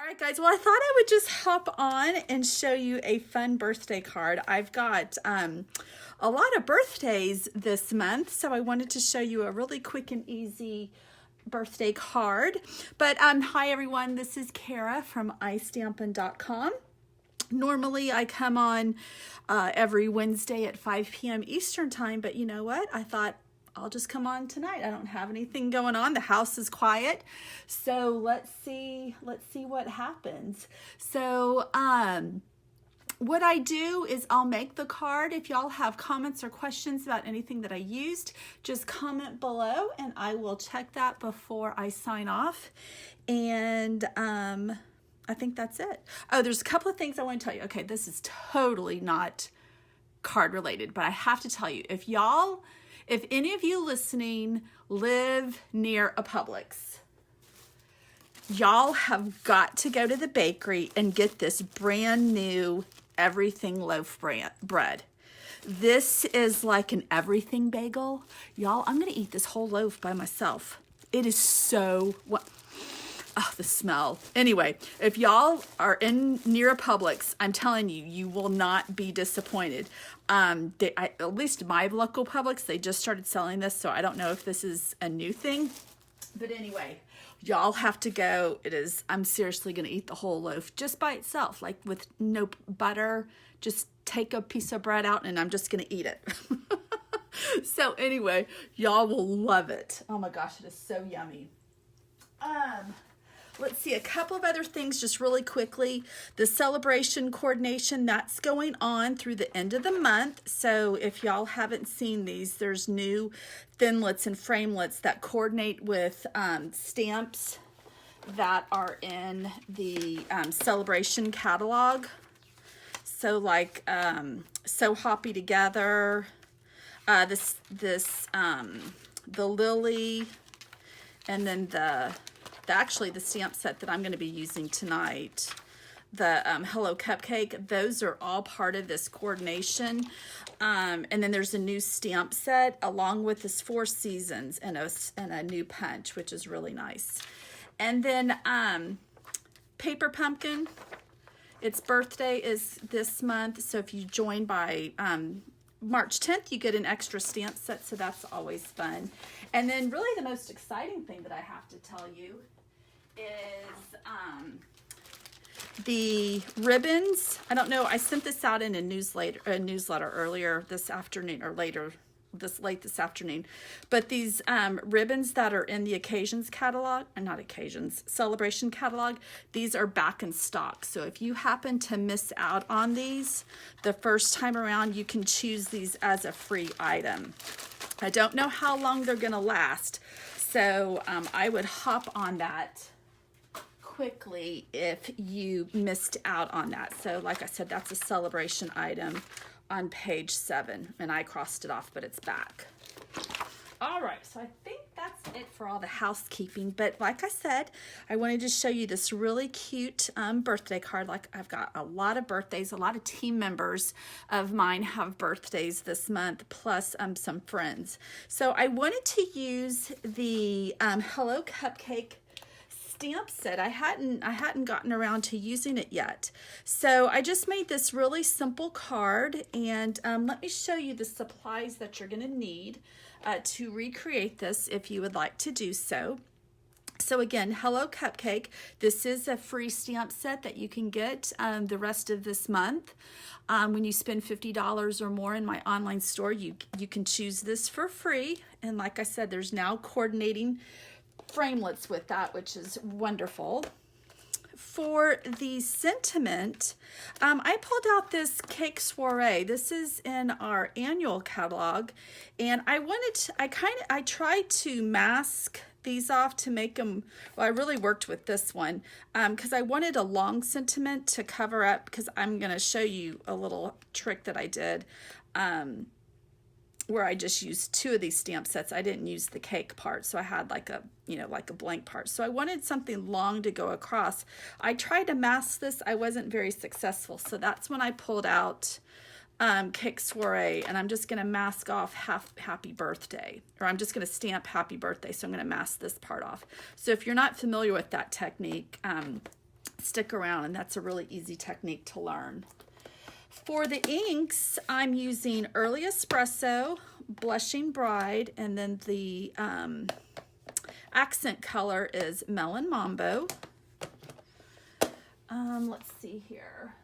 right, guys, well, I thought I would just hop on and show you a fun birthday card. I've got a lot of birthdays this month, so I wanted to show you a really quick and easy birthday card. But hi, everyone. This is Kara from iStampin.com. Normally, I come on every Wednesday at 5 p.m. Eastern time, but you know what? I thought I'll just come on tonight. I don't have anything going on. The house is quiet. So let's see what happens. So what I do is I'll make the card. If y'all have comments or questions about anything that I used, just comment below and I will check that before I sign off. And I think that's it. Oh, there's a couple of things I want to tell you. Okay, this is totally not card related, but I have to tell you, if any of you listening live near a Publix, y'all have got to go to the bakery and get this brand new everything loaf bread. This is like an everything bagel. Y'all, I'm going to eat this whole loaf by myself. It is so... Oh, the smell. Anyway, if y'all are near a Publix, I'm telling you, you will not be disappointed. At least my local Publix, they just started selling this, so I don't know if this is a new thing. But anyway, y'all have to go. I'm seriously going to eat the whole loaf just by itself, like with no butter. Just take a piece of bread out and I'm just going to eat it. So anyway, y'all will love it. Oh my gosh, it is so yummy. Let's see, a couple of other things just really quickly. The celebration coordination, that's going on through the end of the month. So if y'all haven't seen these, there's new thinlets and framelits that coordinate with stamps that are in the celebration catalog. So like So Hoppy Together, the lily, and then actually the stamp set that I'm going to be using tonight, the Hello Cupcake, those are all part of this coordination. And then there's a new stamp set along with this 4 seasons and a new punch, which is really nice. And then Paper Pumpkin, its birthday is this month, so if you join by March 10th, you get an extra stamp set, so that's always fun. And then really the most exciting thing that I have to tell you is the ribbons. I don't know, I sent this out in a newsletter earlier this afternoon, or late this afternoon. But these ribbons that are in the occasions catalog, celebration catalog, these are back in stock. So if you happen to miss out on these the first time around, you can choose these as a free item. I don't know how long they're gonna last, so I would hop on that quickly if you missed out on that. So like I said, that's a celebration item on page 7, and I crossed it off, but it's back. All right, so I think that's it for all the housekeeping, but like I said, I wanted to show you this really cute birthday card. Like, I've got a lot of birthdays, a lot of team members of mine have birthdays this month, plus some friends. So I wanted to use the Hello Cupcake stamp set. I hadn't gotten around to using it yet. So I just made this really simple card, and let me show you the supplies that you're going to need to recreate this if you would like to do so. So again, Hello Cupcake, this is a free stamp set that you can get the rest of this month. When you spend $50 or more in my online store, you can choose this for free. And like I said, there's now coordinating framelits with that, which is wonderful. For the sentiment, I pulled out this cake soiree. This is in our annual catalog, and I tried to mask these off to make them, well, I really worked with this one because I wanted a long sentiment to cover up, because I'm going to show you a little trick that I did where I just used 2 of these stamp sets. I didn't use the cake part, so I had like a blank part. So I wanted something long to go across. I tried to mask this. I wasn't very successful. So that's when I pulled out Cake Soiree, and I'm just going to mask off happy birthday, or I'm just going to stamp happy birthday. So I'm going to mask this part off. So if you're not familiar with that technique, stick around, and that's a really easy technique to learn. For the inks, I'm using Early Espresso, Blushing Bride, and then the accent color is Melon Mambo. Let's see here.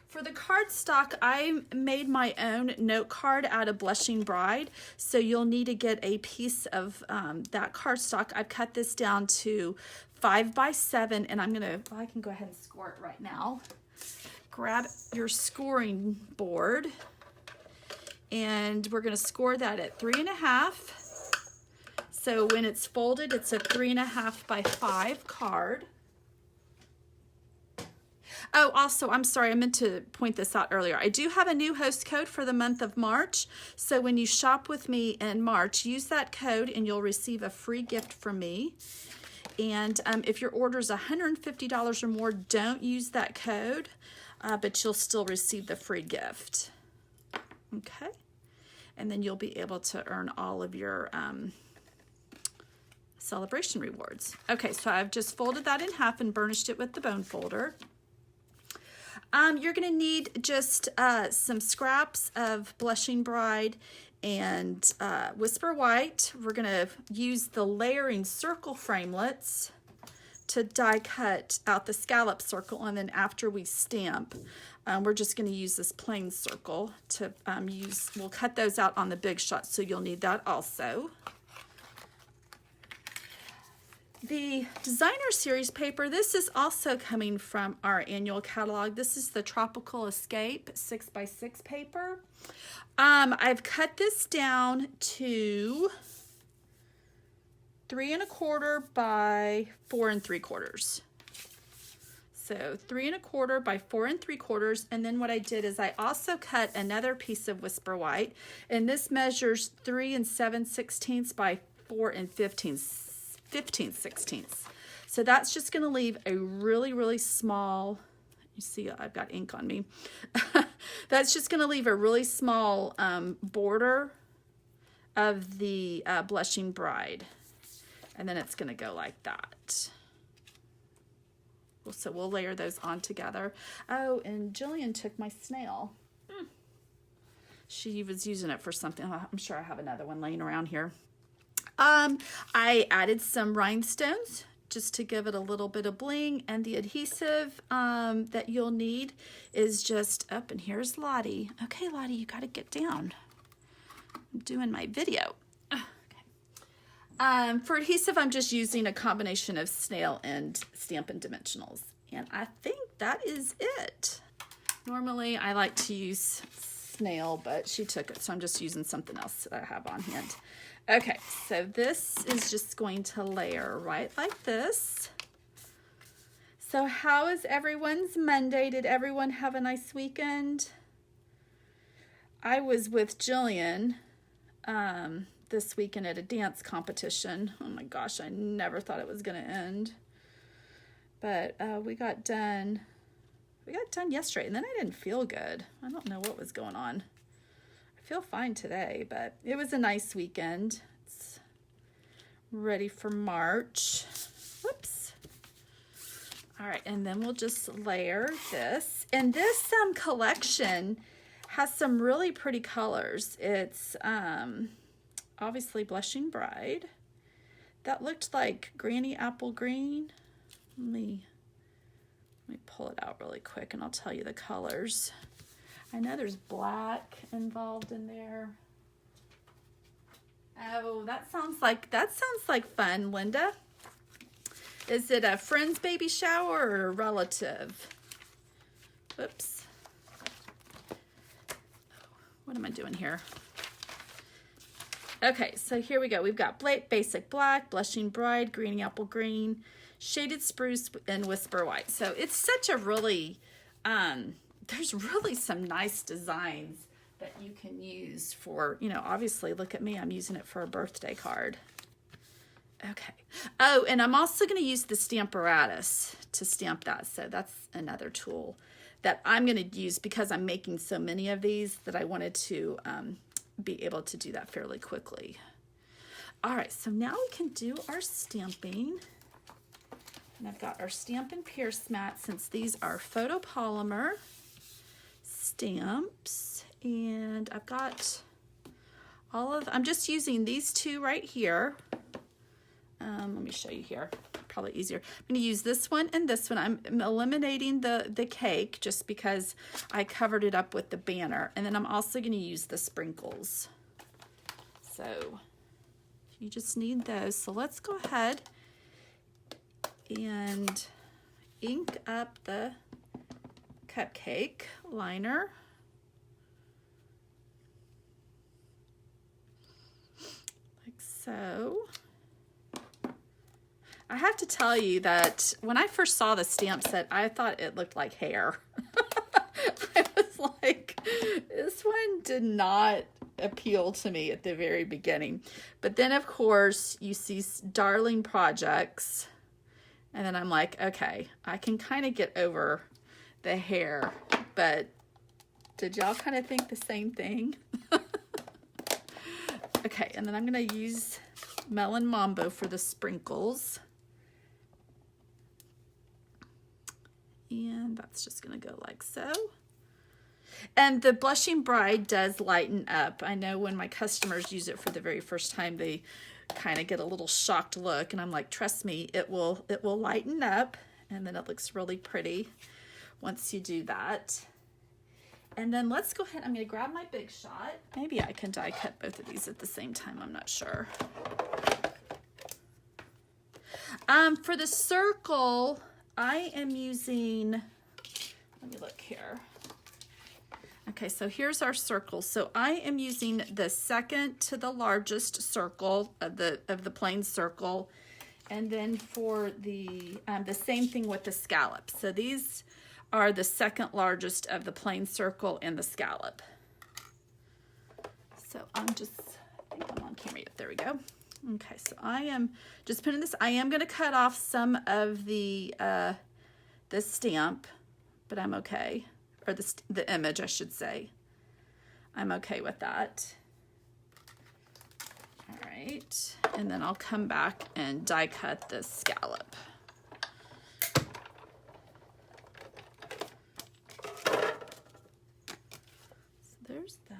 For the cardstock, I made my own note card out of Blushing Bride, so you'll need to get a piece of that cardstock. I've cut this down to 5 by 7, and I can go ahead and score it right now. Grab your scoring board, and we're going to score that at 3.5. So when it's folded, it's a 3.5 by 5 card. Oh, also, I'm sorry, I meant to point this out earlier. I do have a new host code for the month of March. So when you shop with me in March, use that code and you'll receive a free gift from me. And if your order is $150 or more, don't use that code, but you'll still receive the free gift. Okay. And then you'll be able to earn all of your Sale-A-Bration rewards. Okay, so I've just folded that in half and burnished it with the bone folder. You're going to need just some scraps of Blushing Bride and Whisper White. We're going to use the layering circle framelits to die cut out the scallop circle, and then after we stamp, we're just going to use this plain circle to we'll cut those out on the Big Shot, so you'll need that also. The Designer Series paper, this is also coming from our annual catalog. This is the Tropical Escape 6x6 paper. I've cut this down to 3 1/4 by 4 3/4. So 3 1/4 by 4 3/4, and then what I did is I also cut another piece of Whisper White, and this measures 3 7/16 by 4 15/16. So that's just going to leave a really, really small, you see I've got ink on me. That's just going to leave a really small border of the Blushing Bride. And then it's going to go like that. So we'll layer those on together. Oh, and Jillian took my snail. She was using it for something. I'm sure I have another one laying around here. I added some rhinestones just to give it a little bit of bling, and the adhesive that you'll need is just up, and here's Lottie. Okay, Lottie, you got to get down. I'm doing my video. Okay. For adhesive, I'm just using a combination of snail and Stampin' Dimensionals, and I think that is it. Normally, I like to use snail, but she took it, so I'm just using something else that I have on hand. Okay, so this is just going to layer right like this. So how is everyone's Monday? Did everyone have a nice weekend? I was with Jillian this weekend at a dance competition. Oh my gosh, I never thought it was going to end. But we got done yesterday, and then I didn't feel good. I don't know what was going on. I feel fine today, but it was a nice weekend. It's ready for March. Whoops. All right, and then we'll just layer this. And this collection has some really pretty colors. It's obviously Blushing Bride. That looked like Granny Apple Green. Let me pull it out really quick and I'll tell you the colors. I know there's black involved in there. Oh, that sounds like fun, Linda. Is it a friend's baby shower or a relative? Oops. What am I doing here? Okay, so here we go. We've got basic black, Blushing Bride, Greeny Apple Green, Shaded Spruce, and Whisper White. So it's such a really, there's really some nice designs that you can use for, obviously, look at me. I'm using it for a birthday card. Okay. Oh, and I'm also going to use the Stamparatus to stamp that. So that's another tool that I'm going to use because I'm making so many of these that I wanted to be able to do that fairly quickly. All right, so now we can do our stamping. And I've got our Stampin' Pierce mat, since these are photopolymer stamps. And I've got I'm just using these two right here. Let me show you here, probably easier. I'm going to use this one and this one. I'm eliminating the cake just because I covered it up with the banner. And then I'm also going to use the sprinkles. So you just need those. So let's go ahead and ink up the cupcake liner. Like so. I have to tell you that when I first saw the stamp set, I thought it looked like hair. I was like, this one did not appeal to me at the very beginning. But then, of course, you see darling projects. And then I'm like, okay, I can kind of get over the hair. But did y'all kind of think the same thing? Okay, and then I'm going to use Melon Mambo for the sprinkles. And that's just going to go like so. And the Blushing Bride does lighten up. I know when my customers use it for the very first time, they kind of get a little shocked look. And I'm like, trust me, it will lighten up. And then it looks really pretty once you do that. And then let's go ahead. I'm going to grab my Big Shot. Maybe I can die cut both of these at the same time. I'm not sure. For the circle, I am using, let me look here. Okay, so here's our circle. So I am using the second to the largest circle of the plain circle. And then for the same thing with the scallop. So these are the second largest of the plain circle and the scallop. So I think I'm on camera yet. There we go. Okay, so I am just putting this, I am going to cut off some of the stamp, but I'm okay. Or the image, I should say. I'm okay with that. All right, and then I'll come back and die cut the scallop. So there's that.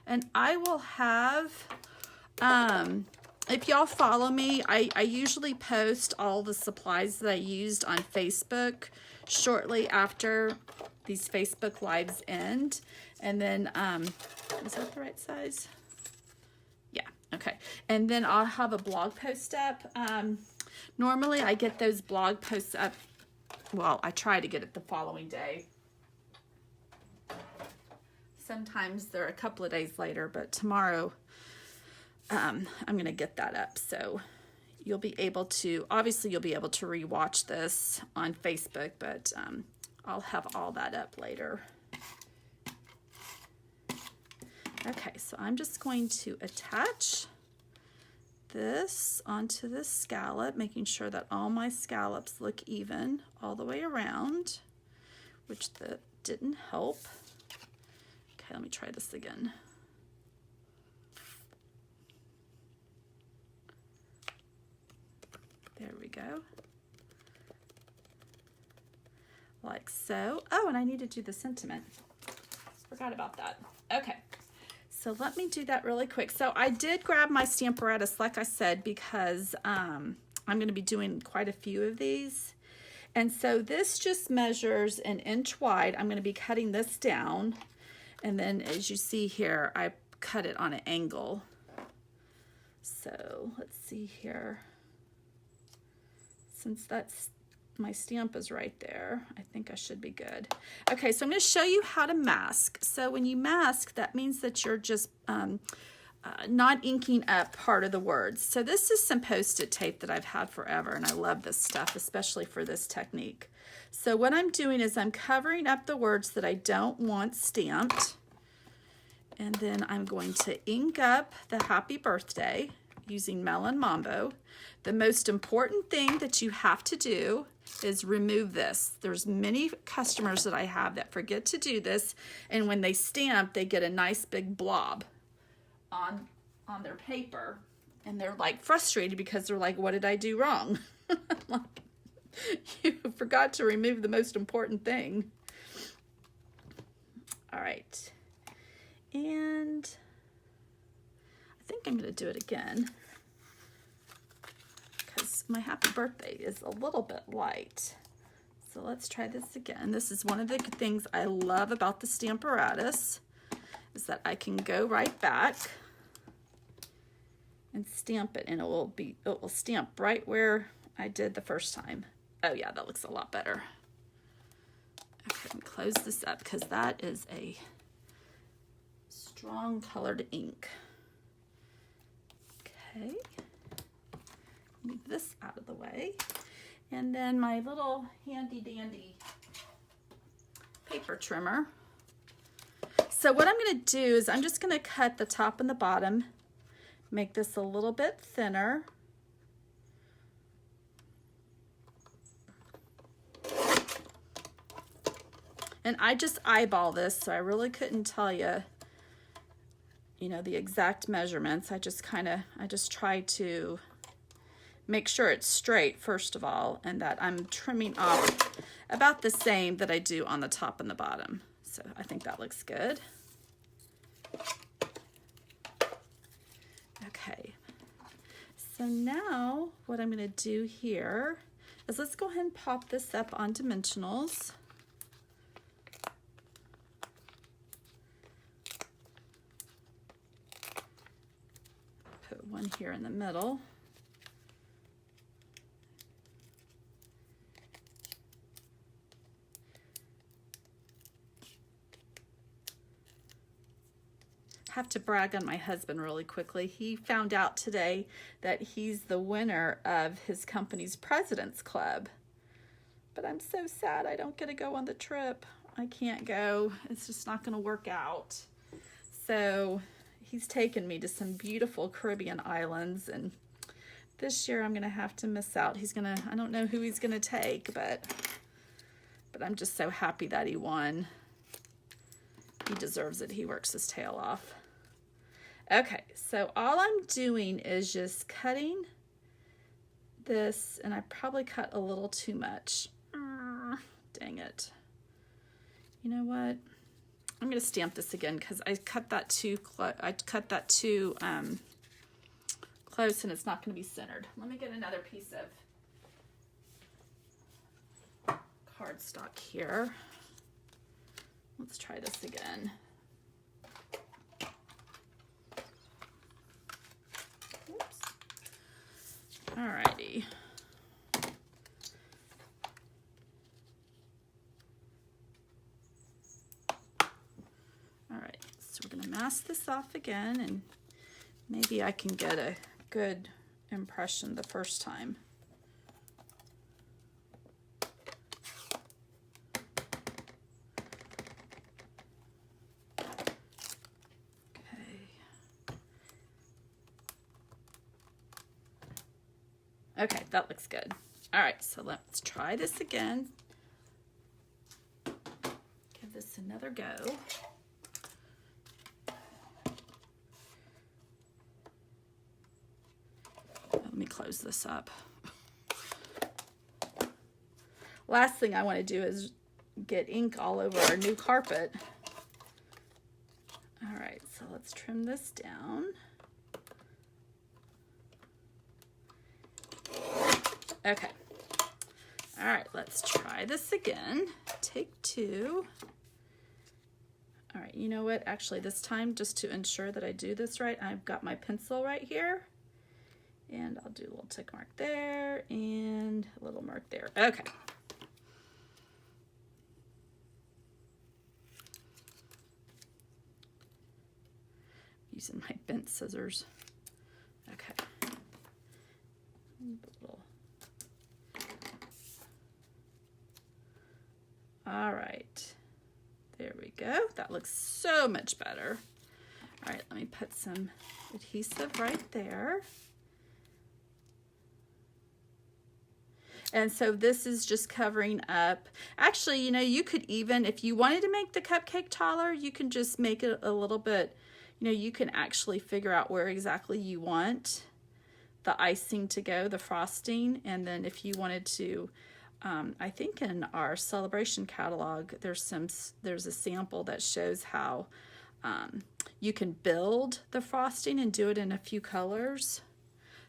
And I will have, if y'all follow me, I usually post all the supplies that I used on Facebook shortly after these Facebook Lives end. And then, is that the right size? Yeah, okay. And then I'll have a blog post up. Normally I get those blog posts up, well, I try to get it the following day. Sometimes they're a couple of days later, but tomorrow I'm going to get that up. So you'll be able to, obviously you'll be able to rewatch this on Facebook, but I'll have all that up later. Okay, so I'm just going to attach this onto the scallop, making sure that all my scallops look even all the way around, which that didn't help. Okay, let me try this again. There we go. Like so. Oh, and I need to do the sentiment. Forgot about that. Okay, so let me do that really quick. So I did grab my Stamparatus, like I said, because I'm going to be doing quite a few of these. And so this just measures 1 inch wide. I'm going to be cutting this down. And then as you see here, I cut it on an angle. So let's see here. Since my stamp is right there, I think I should be good. Okay, so I'm going to show you how to mask. So when you mask, that means that you're just not inking up part of the words. So this is some Post-it tape that I've had forever, and I love this stuff, especially for this technique. So what I'm doing is I'm covering up the words that I don't want stamped, and then I'm going to ink up the happy birthday using Melon Mambo. The most important thing that you have to do is remove this. There's many customers that I have that forget to do this, and when they stamp, they get a nice big blob on their paper, and they're like frustrated because they're like, what did I do wrong? Like, you forgot to remove the most important thing. All right, and I think I'm going to do it again because my happy birthday is a little bit light. So let's try this again. This is one of the things I love about the Stamparatus, is that I can go right back and stamp it, and it will stamp right where I did the first time. Oh yeah, that looks a lot better. Okay, let me close this up because that is a strong colored ink. Okay, move this out of the way. And then my little handy dandy paper trimmer. So what I'm going to do is I'm just going to cut the top and the bottom, make this a little bit thinner. And I just eyeball this, so I really couldn't tell you, the exact measurements. I just try to make sure it's straight first of all, and that I'm trimming off about the same that I do on the top and the bottom. So I think that looks good. Okay, so now what I'm going to do here is let's go ahead and pop this up on dimensionals. Put one here in the middle. Have to brag on my husband really quickly. He found out today that he's the winner of his company's President's Club. But I'm so sad I don't get to go on the trip. I can't go. It's just not going to work out. So he's taken me to some beautiful Caribbean islands, and this year I'm going to have to miss out. I don't know who he's going to take, but I'm just so happy that he won. He deserves it. He works his tail off. Okay, so all I'm doing is just cutting this, and I probably cut a little too much. Dang it. You know what? I'm going to stamp this again because I cut that too close. Close, and it's not going to be centered. Let me get another piece of cardstock here. Let's try this again. Oops. Alrighty. Alright, so we're going to mask this off again, and maybe I can get a good impression the first time. Okay, that looks good. All right, so let's try this again. Give this another go. Let me close this up. Last thing I want to do is get ink all over our new carpet. All right, so let's trim this down. Okay. All right, let's try this again. Take two. All right, you know what? Actually, this time, just to ensure that I do this right, I've got my pencil right here. And I'll do a little tick mark there and a little mark there. Okay. Using my bent scissors. Okay. All right, there we go. That looks so much better. All right, let me put some adhesive right there. And so this is just covering up. Actually, you know, you could even, if you wanted to make the cupcake taller, you can just make it a little bit, you know, you can actually figure out where exactly you want the icing to go, the frosting. And then if you wanted to, I think in our Sale-A-Bration catalog, there's a sample that shows how you can build the frosting and do it in a few colors.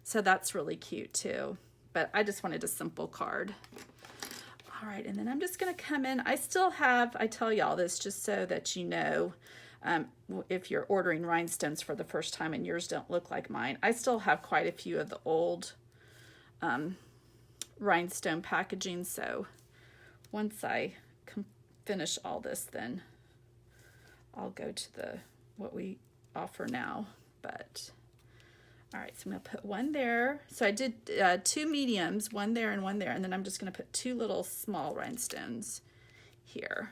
So that's really cute too. But I just wanted a simple card. All right, and then I'm just gonna come in. I still have, I tell y'all this just so that you know, if you're ordering rhinestones for the first time and yours don't look like mine, I still have quite a few of the old rhinestone packaging. So once I finish all this, then I'll go to what we offer now. But all right, so I'm gonna put one there. So I did 2 mediums, one there and one there, and then I'm just gonna put 2 little small rhinestones here.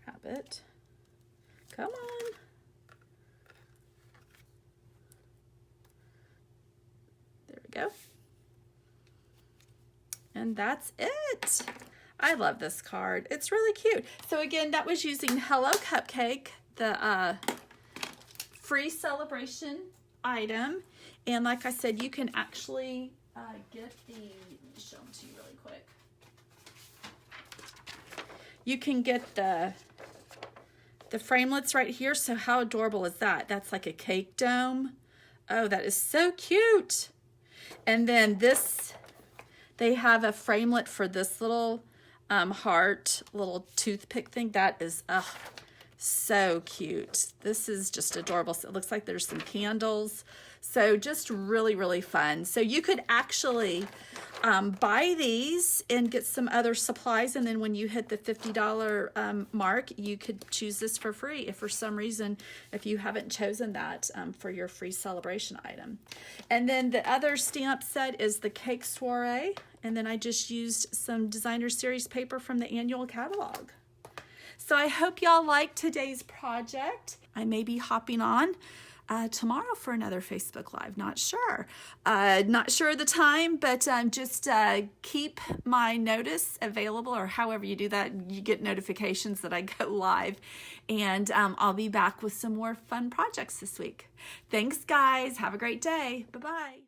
Grab it. Come on. There we go. And that's it. I love this card. It's really cute. So again, that was using Hello Cupcake, the free Sale-A-Bration item. And like I said, you can actually get the, let me show them to you really quick. You can get the framelets right here. So how adorable is that? That's like a cake dome. Oh, that is so cute. And then this, they have a framelit for this little heart, little toothpick thing. That is so cute. This is just adorable. So it looks like there's some candles. So just really, really fun. So you could actually buy these and get some other supplies. And then when you hit the $50 mark, you could choose this for free if for some reason, if you haven't chosen that for your free Sale-A-Bration item. And then the other stamp set is the Cake Soiree. And then I just used some designer series paper from the annual catalog. So I hope y'all liked today's project. I may be hopping on tomorrow for another Facebook Live. Not sure. Not sure of the time, but just keep my notice available, or however you do that. You get notifications that I go live. And I'll be back with some more fun projects this week. Thanks, guys. Have a great day. Bye-bye.